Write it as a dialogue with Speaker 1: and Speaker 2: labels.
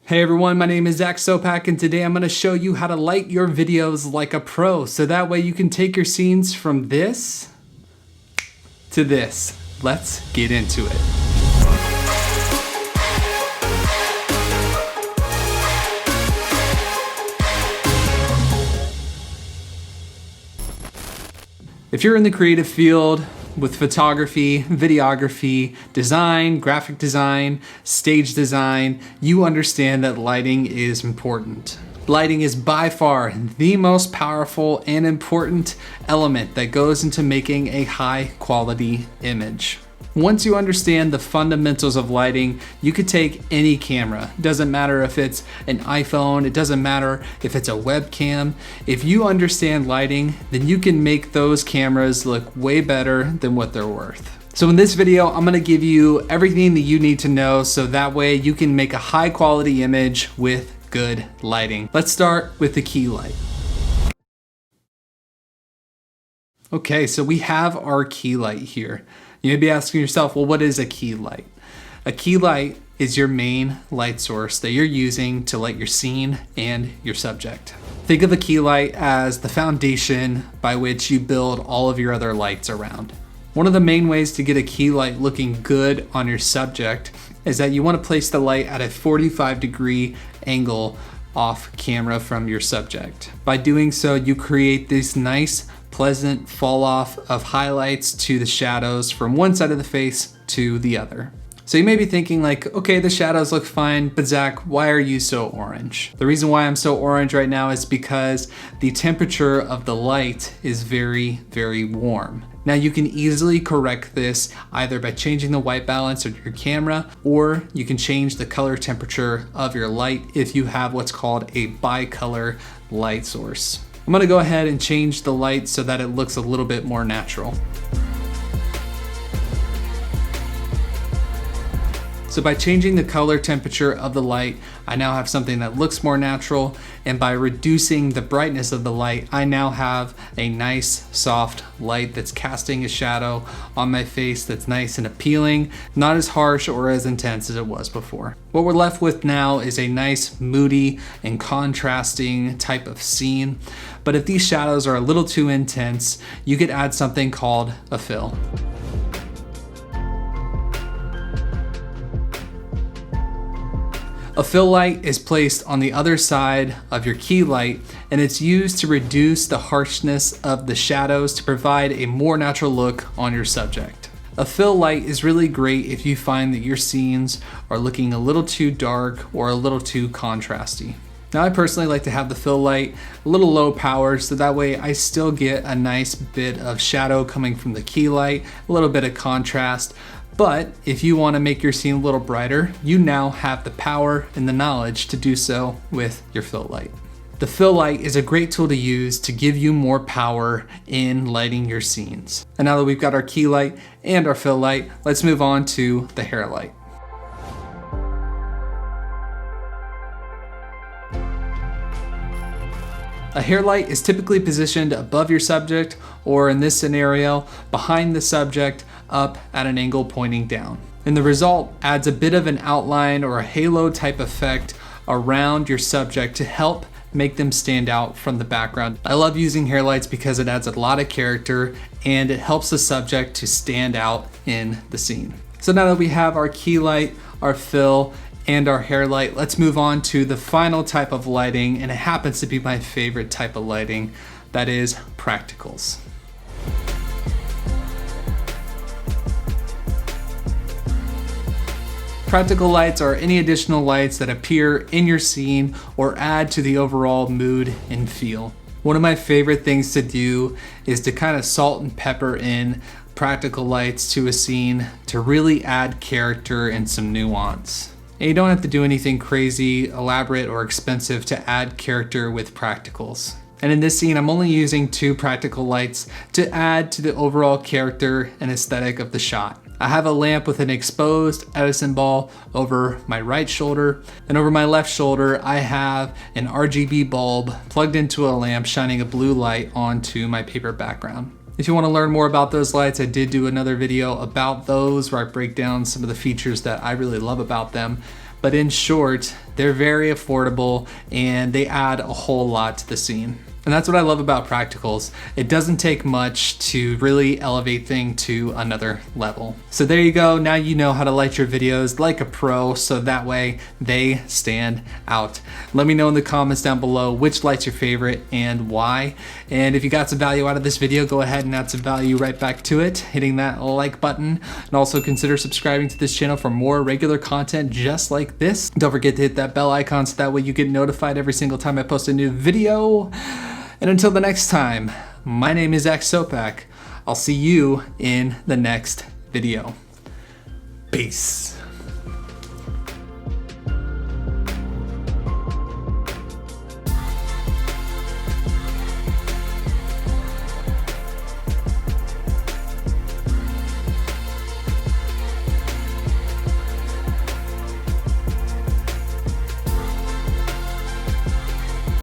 Speaker 1: Hey everyone, my name is Sopak and today I'm going to show you how to light your videos like a pro so that way you can take your scenes from this to this. Let's get into it. If you're in the creative field with photography, videography, design, graphic design, stage design, you understand that lighting is important. Lighting is by far the most powerful and important element that goes into making a high quality image. Once you understand the fundamentals of lighting, you could take any camera. It doesn't matter if it's an iPhone, it doesn't matter if it's a webcam. If you understand lighting, then you can make those cameras look way better than what they're worth. So in this video, I'm gonna give you everything that you need to know so that way you can make a high quality image with good lighting. Let's start with the key light. Okay, so we have our key light here. You may be asking yourself, well, what is a key light? A key light is your main light source that you're using to light your scene and your subject. Think of a key light as the foundation by which you build all of your other lights around. One of the main ways to get a key light looking good on your subject is that you want to place the light at a 45-degree angle off camera from your subject. By doing so, you create this nice pleasant fall off of highlights to the shadows from one side of the face to the other. So you may be thinking like, okay, the shadows look fine, but Zach, why are you so orange? The reason why I'm so orange right now is because the temperature of the light is very, very warm. Now you can easily correct this either by changing the white balance of your camera, or you can change the color temperature of your light if you have what's called a bicolor light source. I'm gonna go ahead and change the light so that it looks a little bit more natural. So by changing the color temperature of the light, I now have something that looks more natural, and by reducing the brightness of the light, I now have a nice soft light that's casting a shadow on my face that's nice and appealing, not as harsh or as intense as it was before. What we're left with now is a nice moody and contrasting type of scene, but if these shadows are a little too intense, you could add something called a fill. A fill light is placed on the other side of your key light, and it's used to reduce the harshness of the shadows to provide a more natural look on your subject. A fill light is really great if you find that your scenes are looking a little too dark or a little too contrasty. Now I personally like to have the fill light a little low power so that way I still get a nice bit of shadow coming from the key light, a little bit of contrast. But if you want to make your scene a little brighter, you now have the power and the knowledge to do so with your fill light. The fill light is a great tool to use to give you more power in lighting your scenes. And now that we've got our key light and our fill light, let's move on to the hair light. A hair light is typically positioned above your subject, or in this scenario, behind the subject, up at an angle pointing down. And the result adds a bit of an outline or a halo type effect around your subject to help make them stand out from the background. I love using hair lights because it adds a lot of character and it helps the subject to stand out in the scene. So now that we have our key light, our fill, and our hair light, let's move on to the final type of lighting, and it happens to be my favorite type of lighting, that is practicals. Practical lights are any additional lights that appear in your scene or add to the overall mood and feel. One of my favorite things to do is to kind of salt and pepper in practical lights to a scene to really add character and some nuance. And you don't have to do anything crazy, elaborate, or expensive to add character with practicals. And in this scene, I'm only using 2 practical lights to add to the overall character and aesthetic of the shot. I have a lamp with an exposed Edison ball over my right shoulder, and over my left shoulder, I have an RGB bulb plugged into a lamp shining a blue light onto my paper background. If you want to learn more about those lights, I did do another video about those where I break down some of the features that I really love about them. But in short, they're very affordable and they add a whole lot to the scene. And that's what I love about practicals. It doesn't take much to really elevate things to another level. So there you go. Now you know how to light your videos like a pro, so that way they stand out. Let me know in the comments down below which light's your favorite and why. And if you got some value out of this video, go ahead and add some value right back to it, hitting that like button. And also consider subscribing to this channel for more regular content just like this. Don't forget to hit that bell icon so that way you get notified every single time I post a new video. And until the next time, my name is Sopak. I'll see you in the next video. Peace.